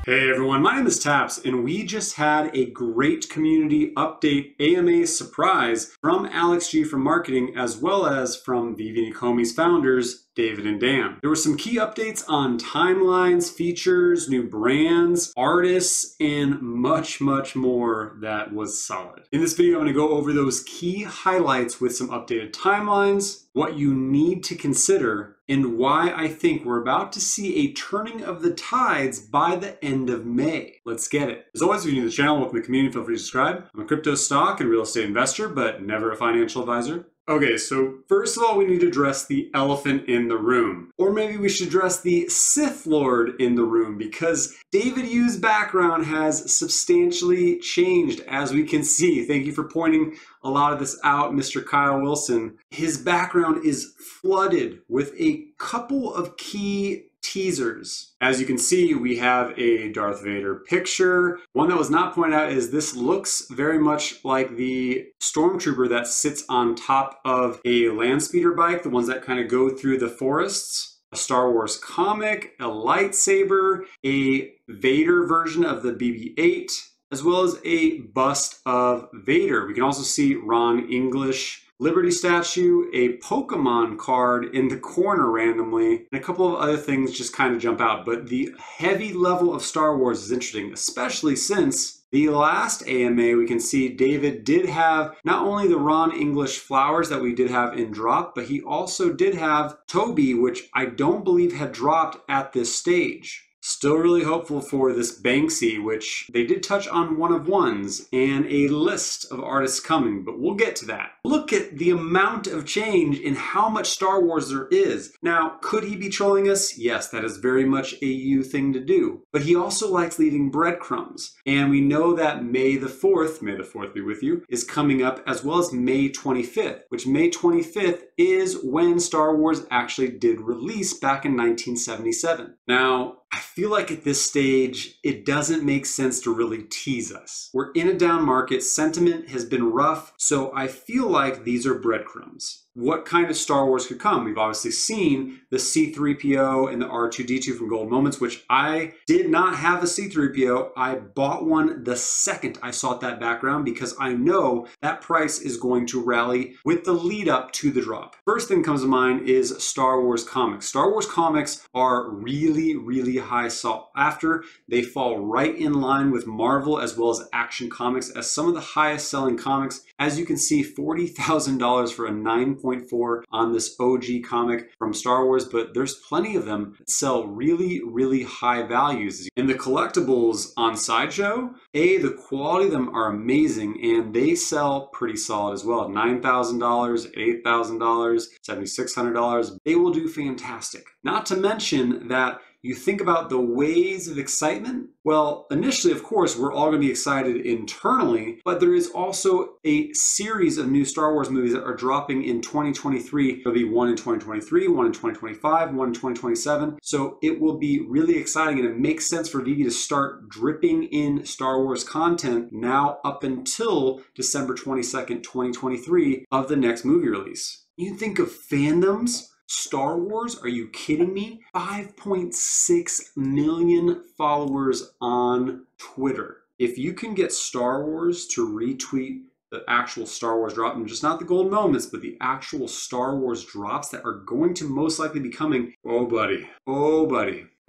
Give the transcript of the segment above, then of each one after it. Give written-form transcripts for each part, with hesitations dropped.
Hey everyone, my name is Taps, and we just had a great community update AMA surprise from Alex G from marketing, as well as from Veve and Ecomi's founders, David and Dan. There were some key updates on timelines, features, new brands, artists, and much more that was solid. In this video, I'm going to go over those key highlights with some updated timelines, what you need to consider, and why I think we're about to see a turning of the tides by the end of May. Let's get it. As always, if you're new to the channel, welcome to the community, feel free to subscribe. I'm a crypto stock and real estate investor, but never a financial advisor. Okay, so first of all, we need to address the elephant in the room. Or maybe we should address the Sith Lord in the room, because David Yu's background has substantially changed, as we can see. Thank you for pointing a lot of this out, Mr. Kyle Wilson. His background is flooded with a couple of key teasers. As you can see, we have a Darth Vader picture. One that was not pointed out is this looks very much like the stormtrooper that sits on top of a land speeder bike, the ones that kind of go through the forests. A Star Wars comic, a lightsaber, a Vader version of the BB-8, as well as a bust of Vader. We can also see Ron English Liberty statue, a Pokemon card in the corner randomly, and a couple of other things just kind of jump out. But the heavy level of Star Wars is interesting, especially since the last AMA, we can see David did have not only the Ron English flowers that we did have in drop, but he also did have Toby, which I don't believe had dropped at this stage. Still really hopeful for this Banksy, which they did touch on one-of-ones and a list of artists coming, but we'll get to that. Look at the amount of change in how much Star Wars there is. Now, could he be trolling us? Yes, that is very much a you thing to do. But he also likes leaving breadcrumbs. And we know that May the 4th, may the 4th be with you, is coming up, as well as May 25th, which May 25th is when Star Wars actually did release back in 1977. Now, I feel like at this stage, it doesn't make sense to really tease us. We're in a down market, sentiment has been rough, so I feel like these are breadcrumbs. What kind of Star Wars could come? We've obviously seen the C-3PO and the R2-D2 from Gold Moments, which I did not have a C-3PO. I bought one the second I saw that background because I know that price is going to rally with the lead up to the drop. First thing comes to mind is Star Wars comics. Star Wars comics are really high sought after. They fall right in line with Marvel as well as Action Comics as some of the highest selling comics. As you can see, $40,000 for a 9.4 on this OG comic from Star Wars, but there's plenty of them that sell really high values. In the collectibles on Sideshow, the quality of them are amazing and they sell pretty solid as well. $9,000, $8,000, $7,600. They will do fantastic. Not to mention that you think about the waves of excitement. Well, initially, of course, we're all going to be excited internally, but there is also a series of new Star Wars movies that are dropping in 2023. There'll be one in 2023, one in 2025, one in 2027. So it will be really exciting, and it makes sense for Veve to start dripping in Star Wars content now up until December 22nd, 2023 of the next movie release. You think of fandoms. Star Wars? Are you kidding me? 5.6 million followers on Twitter. If you can get Star Wars to retweet the actual Star Wars drop, and just not the gold moments, but the actual Star Wars drops that are going to most likely be coming, oh buddy.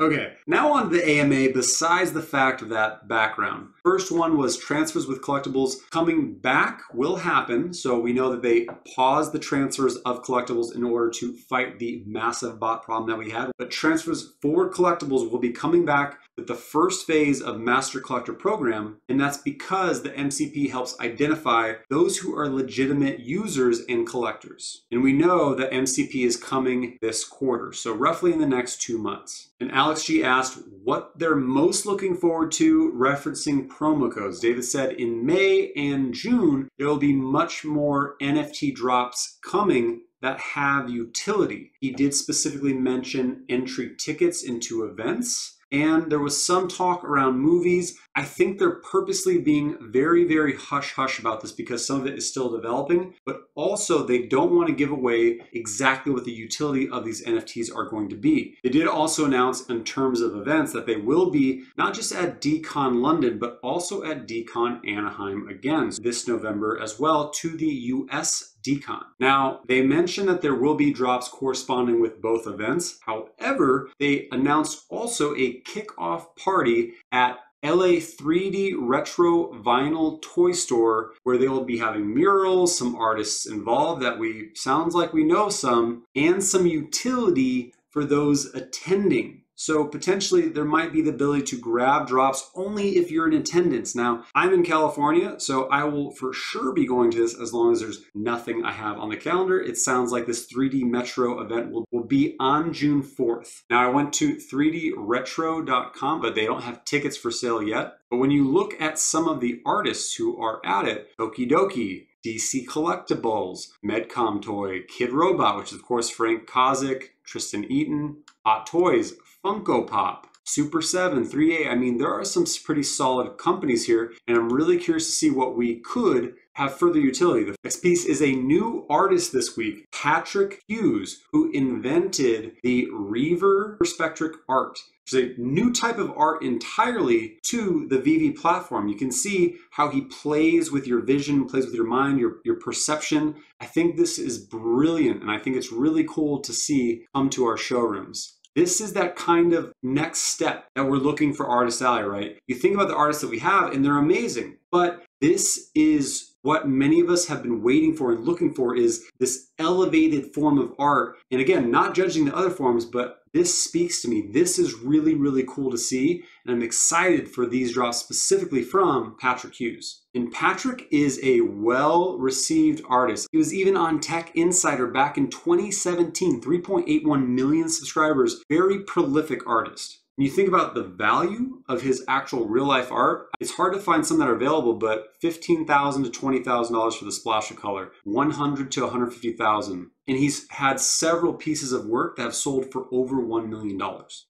Okay, now on to the AMA, besides the fact of that background. First one was transfers with collectibles coming back will happen. So we know that they paused the transfers of collectibles in order to fight the massive bot problem that we had. But transfers for collectibles will be coming back with the first phase of Master Collector Program. And that's because the MCP helps identify those who are legitimate users and collectors. And we know that MCP is coming this quarter, so roughly in the next 2 months. And Alex G asked what they're most looking forward to, referencing promo codes. David said in May and June, there will be much more NFT drops coming that have utility. He did specifically mention entry tickets into events. and there was some talk around movies. I think they're purposely being very, very hush-hush about this because some of it is still developing, but also they don't want to give away exactly what the utility of these NFTs are going to be. They did also announce in terms of events that they will be not just at DCon London, but also at DCon Anaheim again this November as well, to the US DCon. Now, they mentioned that there will be drops corresponding with both events. However, they announced also a kickoff party at LA 3D Retro Vinyl Toy Store, where they will be having murals, some artists involved that sounds like we know some, and some utility for those attending. So potentially there might be the ability to grab drops only if you're in attendance. Now, I'm in California, so I will for sure be going to this as long as there's nothing I have on the calendar. It sounds like this 3D Metro event will be on June 4th. Now, I went to 3dretro.com, but they don't have tickets for sale yet. But when you look at some of the artists who are at it, Okie Dokie, DC Collectibles, Medcom Toy, Kid Robot, which is of course Frank Kozik, Tristan Eaton, Hot Toys, Funko Pop, Super 7, 3A. I mean, there are some pretty solid companies here, and I'm really curious to see what we could have further utility. The next piece is a new artist this week, Patrick Hughes, who invented the Reaver Perspective art. It's a new type of art entirely to the Veve platform. You can see how he plays with your vision, plays with your mind, your perception. I think this is brilliant, and I think it's really cool to see come to our showrooms. This is that kind of next step that we're looking for Artist Alley, right? You think about the artists that we have, and they're amazing, but this is what many of us have been waiting for and looking for, is this elevated form of art. And again, not judging the other forms, but this speaks to me. This is really, really cool to see. And I'm excited for these drops specifically from Patrick Hughes. And Patrick is a well-received artist. He was even on Tech Insider back in 2017, 3.81 million subscribers, very prolific artist. When you think about the value of his actual real-life art, it's hard to find some that are available, but $15,000 to $20,000 for the splash of color, $100,000 to $150,000. And he's had several pieces of work that have sold for over $1 million.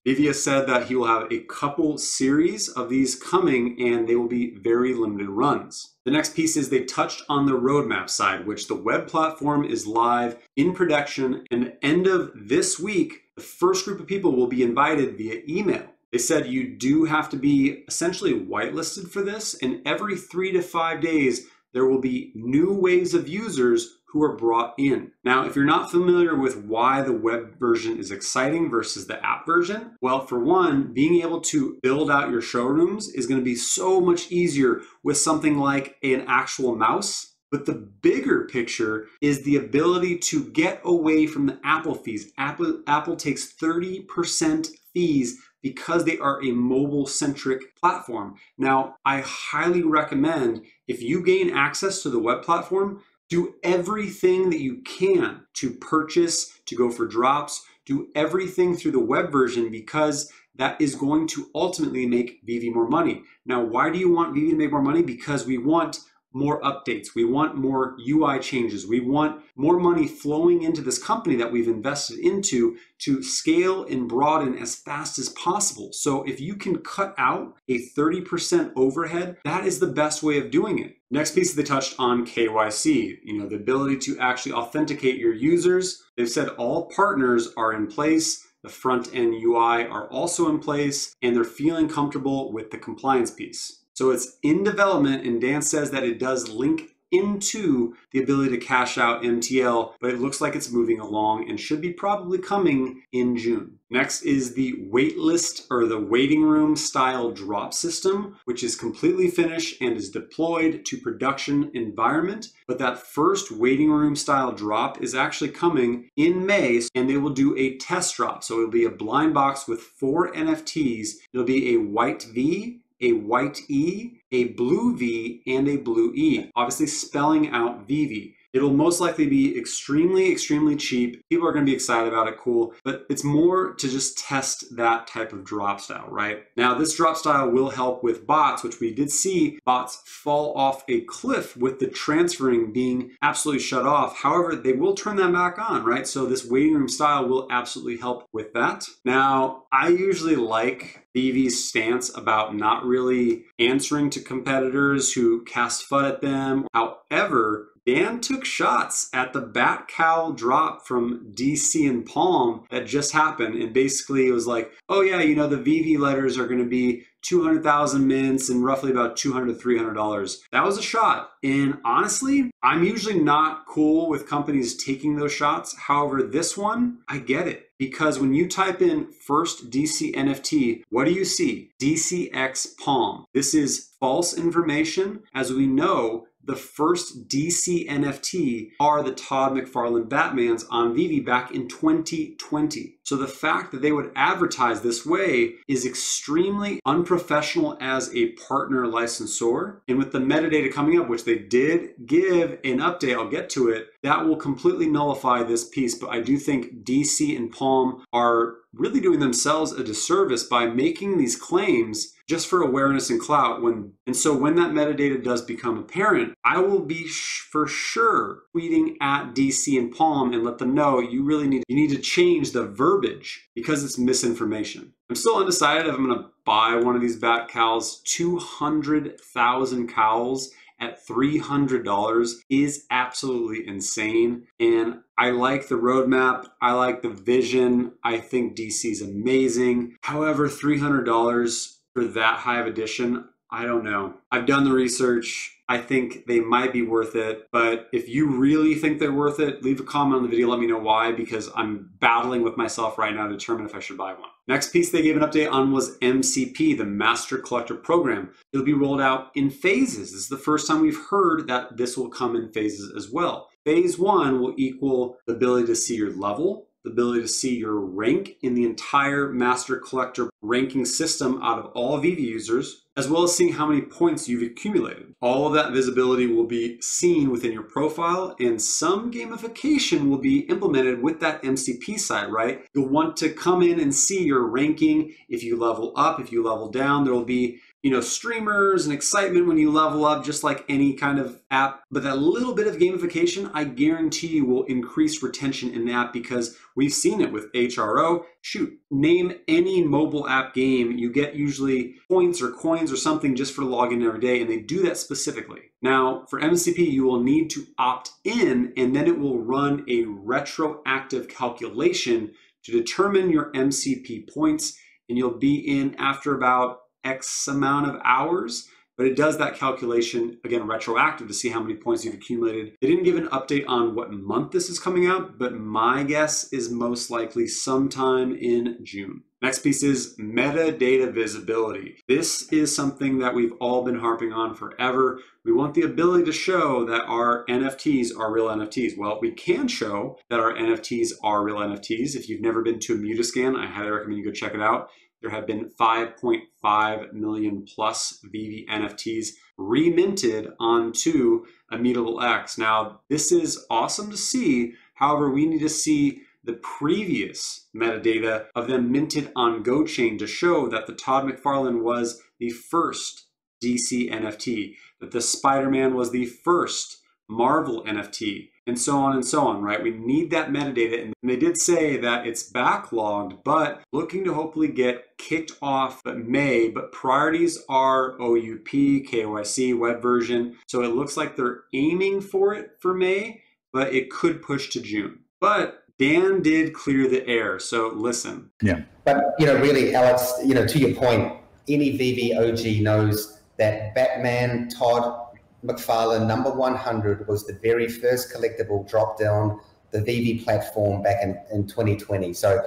Veve said that he will have a couple series of these coming, and they will be very limited runs. The next piece is they touched on the roadmap side, which the web platform is live in production, and at the end of this week, the first group of people will be invited via email. They said you do have to be essentially whitelisted for this, and every 3 to 5 days, there will be new waves of users who are brought in. Now, if you're not familiar with why the web version is exciting versus the app version, well, for one, being able to build out your showrooms is going to be so much easier with something like an actual mouse. But the bigger picture is the ability to get away from the Apple fees. Apple takes 30% fees because they are a mobile-centric platform. Now, I highly recommend, if you gain access to the web platform, do everything that you can to purchase, to go for drops, do everything through the web version, because that is going to ultimately make Veve more money. Now, why do you want Veve to make more money? Because we want more updates. We want more UI changes. We want more money flowing into this company that we've invested into to scale and broaden as fast as possible. So if you can cut out a 30% overhead, that is the best way of doing it. Next piece, they touched on KYC, the ability to actually authenticate your users. They've said all partners are in place. The front end UI are also in place, and they're feeling comfortable with the compliance piece. So it's in development, and Dan says that it does link into the ability to cash out MTL, but it looks like it's moving along and should be probably coming in June. Next is the waitlist, or the waiting room style drop system, which is completely finished and is deployed to production environment. But that first waiting room style drop is actually coming in May, and they will do a test drop. So it'll be a blind box with 4 NFTs. It'll be a white V, a white E, a blue V, and a blue E, obviously spelling out Veve. It'll most likely be extremely, extremely cheap. People are going to be excited about it, cool, but it's more to just test that type of drop style, right? Now, this drop style will help with bots, which we did see bots fall off a cliff with the transferring being absolutely shut off. However, they will turn that back on, right? So this waiting room style will absolutely help with that. Now, I usually like Veve's stance about not really answering to competitors who cast FUD at them. However, Dan took shots at the bat cowl drop from DC and Palm that just happened. And basically it was like, oh yeah, you know, the Veve letters are going to be 200,000 mints and roughly about $200 to $300. That was a shot. And honestly, I'm usually not cool with companies taking those shots. However, this one, I get it. Because when you type in first DC NFT, what do you see? DCX Palm. This is false information. As we know, the first DC NFT are the Todd McFarlane Batmans on Veve back in 2020. So the fact that they would advertise this way is extremely unprofessional as a partner licensor. And with the metadata coming up, which they did give an update, I'll get to it, that will completely nullify this piece. But I do think DC and Palm are really doing themselves a disservice by making these claims just for awareness and clout. And so when that metadata does become apparent, I will be for sure tweeting at DC and Palm and let them know you need to change the verbiage because it's misinformation. I'm still undecided if I'm going to buy one of these bat cowls. 200,000 cowls at $300 is absolutely insane. And I like the roadmap. I like the vision. I think DC is amazing. However, $300 for that high of edition, I don't know. I've done the research. I think they might be worth it. But if you really think they're worth it, leave a comment on the video. Let me know why, because I'm battling with myself right now to determine if I should buy one. Next piece they gave an update on was MCP, the Master Collector Program. It'll be rolled out in phases. This is the first time we've heard that this will come in phases as well. Phase 1 will equal the ability to see your level, the ability to see your rank in the entire Master Collector ranking system out of all Veve users, as well as seeing how many points you've accumulated. All of that visibility will be seen within your profile, and some gamification will be implemented with that MCP side, right? You'll want to come in and see your ranking. If you level up, if you level down, there will be streamers and excitement when you level up, just like any kind of app. But that little bit of gamification, I guarantee you will increase retention in the app because we've seen it with HRO. Shoot, name any mobile app game, you get usually points or coins or something just for logging every day, and they do that specifically. Now, for MCP, you will need to opt in, and then it will run a retroactive calculation to determine your MCP points, and you'll be in after about X amount of hours, but it does that calculation, again, retroactive to see how many points you've accumulated. They didn't give an update on what month this is coming out, but my guess is most likely sometime in June. Next piece is metadata visibility. This is something that we've all been harping on forever. We want the ability to show that our NFTs are real NFTs. Well, we can show that our NFTs are real NFTs. If you've never been to a Mutascan, I highly recommend you go check it out. There have been 5.5 million plus Veve NFTs reminted onto Immutable X. Now, this is awesome to see. However, we need to see the previous metadata of them minted on GoChain to show that the Todd McFarlane was the first DC NFT, that the Spider-Man was the first Marvel NFT, and so on, right? We need that metadata, and they did say that it's backlogged, but looking to hopefully get kicked off but priorities are OUP, KYC, web version, so it looks like they're aiming for it for May, but it could push to June. But Dan did clear the air, so listen. Yeah. But, really, Alex, to your point, any Veve OG knows that Batman Todd McFarlane number 100 was the very first collectible drop down the Veve platform back in 2020. So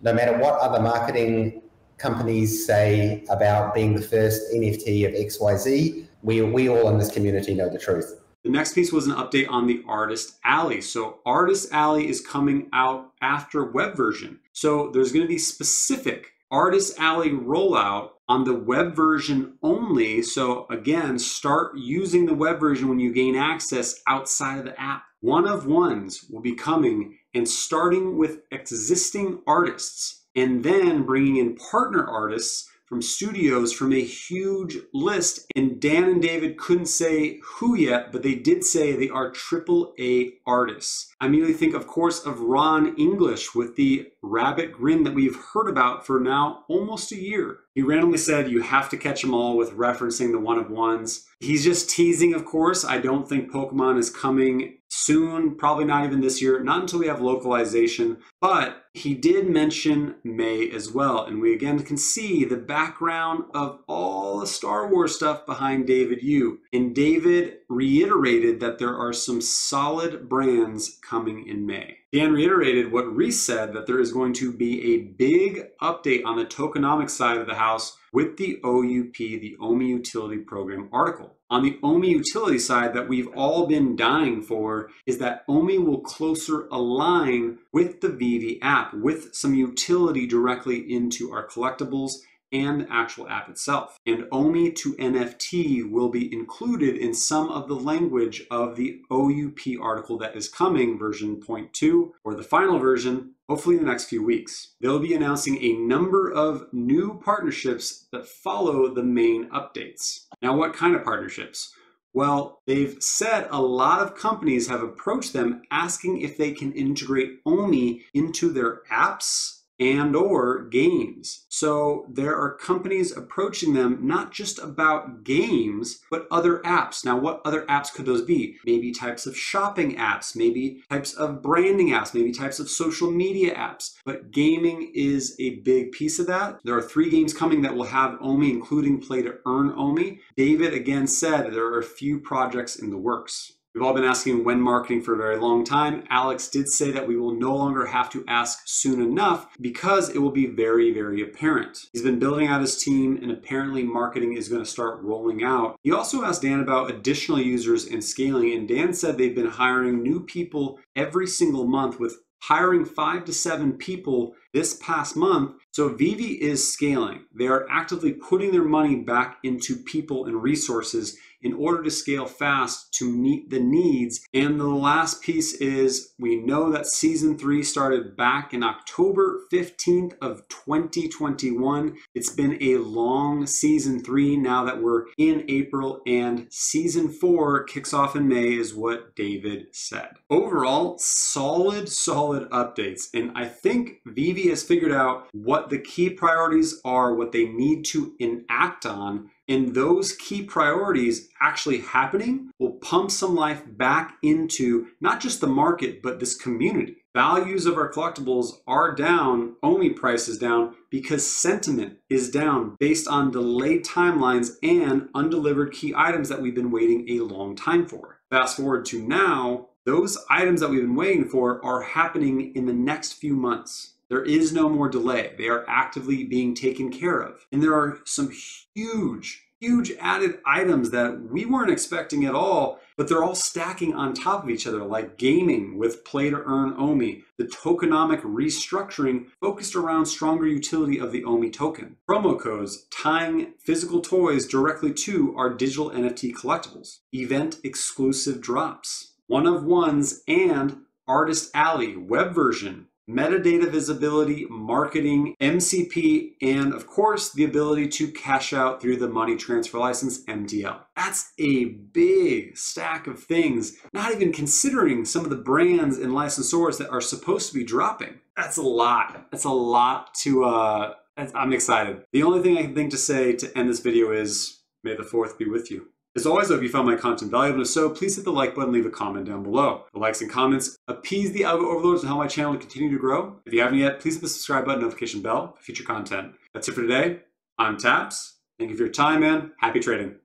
no matter what other marketing companies say about being the first NFT of XYZ, we all in this community know the truth. The next piece was an update on the Artist Alley. So Artist Alley is coming out after web version. So there's going to be specific Artist Alley rollout on the web version only. So again, start using the web version when you gain access outside of the app. One of ones will be coming and starting with existing artists and then bringing in partner artists from studios from a huge list. And Dan and David couldn't say who yet, but they did say they are AAA artists. I immediately think, of course, of Ron English with the rabbit grin that we've heard about for now almost a year. He randomly said you have to catch them all with referencing the one of ones. He's just teasing, of course. I don't think Pokemon is coming soon, probably not even this year, not until we have localization, but he did mention May as well. And we again can see the background of all the Star Wars stuff behind David Yu. And David reiterated that there are some solid brands coming in May. Dan reiterated what Reese said, that there is going to be a big update on the tokenomics side of the house with the OUP, the OMI Utility Program article. On the OMI utility side that we've all been dying for is that OMI will closer align with the Veve app, with some utility directly into our collectibles and the actual app itself. And OMI to NFT will be included in some of the language of the OUP article that is coming, version 0.2, or the final version, hopefully in the next few weeks. They'll be announcing a number of new partnerships that follow the main updates. Now, what kind of partnerships? Well, they've said a lot of companies have approached them asking if they can integrate OMI into their apps and or games. So there are companies approaching them not just about games, but other apps. Now, what other apps could those be? Maybe types of shopping apps, maybe types of branding apps, maybe types of social media apps. But gaming is a big piece of that. There are 3 games coming that will have OMI, including play to earn OMI. David again said there are a few projects in the works. We've all been asking when marketing for a very long time. Alex did say that we will no longer have to ask soon enough because it will be very, very apparent. He's been building out his team and apparently marketing is going to start rolling out. He also asked Dan about additional users and scaling, and Dan said they've been hiring new people every single month, with hiring 5 to 7 people this past month. So Veve is scaling. They are actively putting their money back into people and resources in order to scale fast to meet the needs. And the last piece is we know that season 3 started back in October 15th of 2021. It's been a long season 3 now that we're in April, and season 4 kicks off in May is what David said. Overall, solid updates. And I think Veve has figured out what the key priorities are, what they need to enact on. And those key priorities actually happening will pump some life back into not just the market, but this community. Values of our collectibles are down, OMI price is down, because sentiment is down based on delayed timelines and undelivered key items that we've been waiting a long time for. Fast forward to now, those items that we've been waiting for are happening in the next few months. There is no more delay. They are actively being taken care of. And there are some huge added items that we weren't expecting at all, but they're all stacking on top of each other, like gaming with play to earn OMI, the tokenomic restructuring focused around stronger utility of the OMI token, promo codes tying physical toys directly to our digital NFT collectibles, event exclusive drops, one of ones, and Artist Alley web version, metadata visibility, marketing, MCP, and of course, the ability to cash out through the money transfer license, MTL. That's a big stack of things, not even considering some of the brands and licensors that are supposed to be dropping. That's a lot. That's a lot to, I'm excited. The only thing I can think to say to end this video is, may the 4th be with you. As always, I hope you found my content valuable. If so, please hit the like button, leave a comment down below. The likes and comments appease the algo overlords and help my channel to continue to grow. If you haven't yet, please hit the subscribe button, notification bell for future content. That's it for today. I'm Taps. Thank you for your time, man. Happy trading.